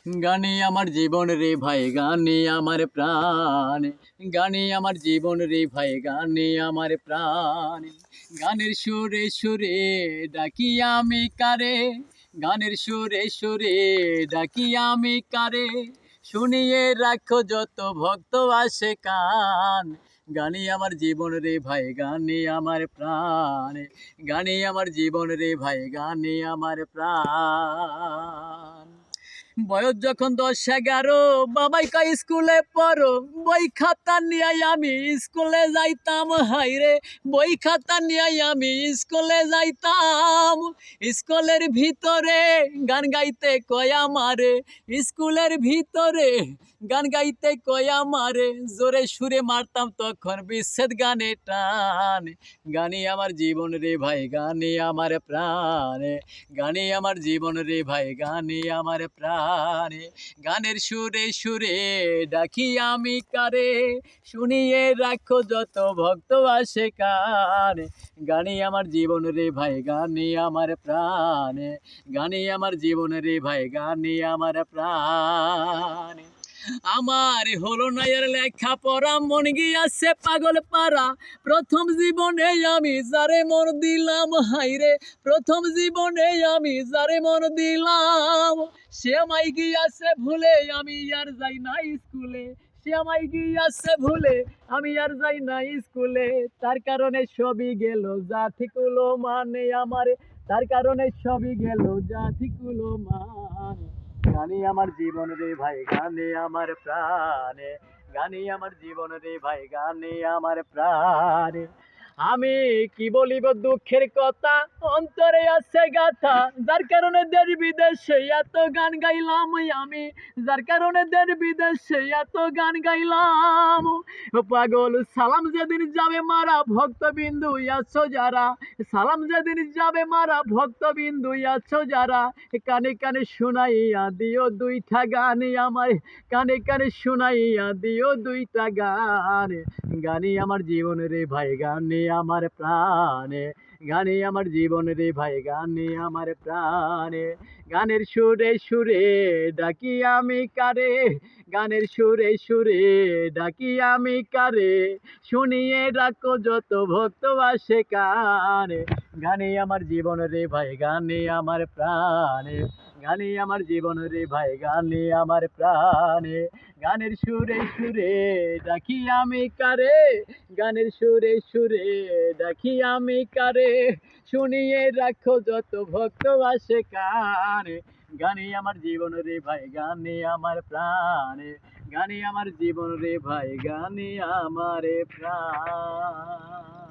গানে আমার জীবন রে ভাই, গানে আমার প্রাণ। গানে আমার জীবন রে ভাই, গানে আমার প্রাণ। গানের সুরে সুরে ডাকি আমি কারে, গানের সুরে সুরে ডাকি আমি কারে, শুনিয়ে রাখো যত ভক্ত আসে কান। গানে আমার জীবন রে ভাই, গানে আমার প্রাণ। গানে আমার জীবন রে ভাই, গানে আমার প্রাণ। বয়স যখন 10-11, বাবাই কয় স্কুলে পড়ো, বই খাতা নিয়ে আমি স্কুলে যাইতাম। হাইরে বই খাতা নিয়ে আমি স্কুলে যাইতাম। স্কুলের ভিতরে গান গাইতে কয় আমারে, স্কুলের ভিতরে গান গাইতে কয় আমারে, জোরে সুরে মারতাম তখন বিচ্ছেদ গানে টান। গানে আমার জীবন রে ভাই, গানে আমার প্রাণ। গানে আমার জীবন রে ভাই, গানে আমার প্রাণে। গানের সুরে সুরে ডাকি আমি কারে, শুনিয়ে রাখো যত ভক্ত আসে কানে। গানে আমার জীবন রে ভাই, গানে আমার প্রাণে। গানে আমার জীবন রে ভাই, গানে আমার প্রাণে। আমার হলো না এর লেখাপড়া, মন গিয়াছে পাগল পারা। প্রথম জীবনে আমি যারে মন দিলাম, হাইরে প্রথম জীবনে আমি যারে মন দিলাম, সে আমায় গিয়াছে ভুলে, আমি আর যাই না স্কুলে। সে আমায় গিয়াছে ভুলে, আমি আর যাই না স্কুলে। তার কারণে সবই গেল যা ঠিকুলো মানে আমারে, তার কারণে সবই গেল যা ঠিকুলো মানে। গানে আমার জীবন রে ভাই, গানে আমার প্রাণে। গানে আমার জীবন রে ভাই, গানে আমার প্রাণে। আমি কি বলিব দুঃখের কথা, অন্তরে আছে গাথা, যার কারণে দেশ বিদেশে এত গান গাইলাম আমি। যার কারণে দেশ বিদেশে এত গান গাইলাম। পাগল সালাম যেদিন যাবে মারা, ভক্তবিন্দু আছো যারা, সালাম যেদিন যাবে মারা, ভক্তবিন্দু আছো যারা, কানে কানে শুনাইয়া দিও দুইটা গান আমার, কানে কানে শুনাইয়া দিও দুইটা গান। গানে আমার জীবন রে ভাই, গানে আমার প্রাণে। গানে আমার জীবন রে ভাই, গানে আমার প্রাণে। গানের সুরে সুরে ডাকি আমি কারে, গানের সুরে সুরে ডাকি আমি কারে, শুনিয়ে রাখো যত ভক্ত আসে কানে। গানে আমার জীবন রে ভাই, গানে আমার প্রাণে। গানে আমার জীবন রে ভাই, গানে আমার প্রাণে। গানের সুরে সুরে ডাকি আমি কারে, গানের সুরে সুরে ডাকি আমি কারে, শুনিয়ে রাখো যত ভক্ত আসে কানে। গানে আমার জীবন রে ভাই, গানে আমার প্রাণে। গানে আমার জীবন রে ভাই, গানে আমার প্রাণ।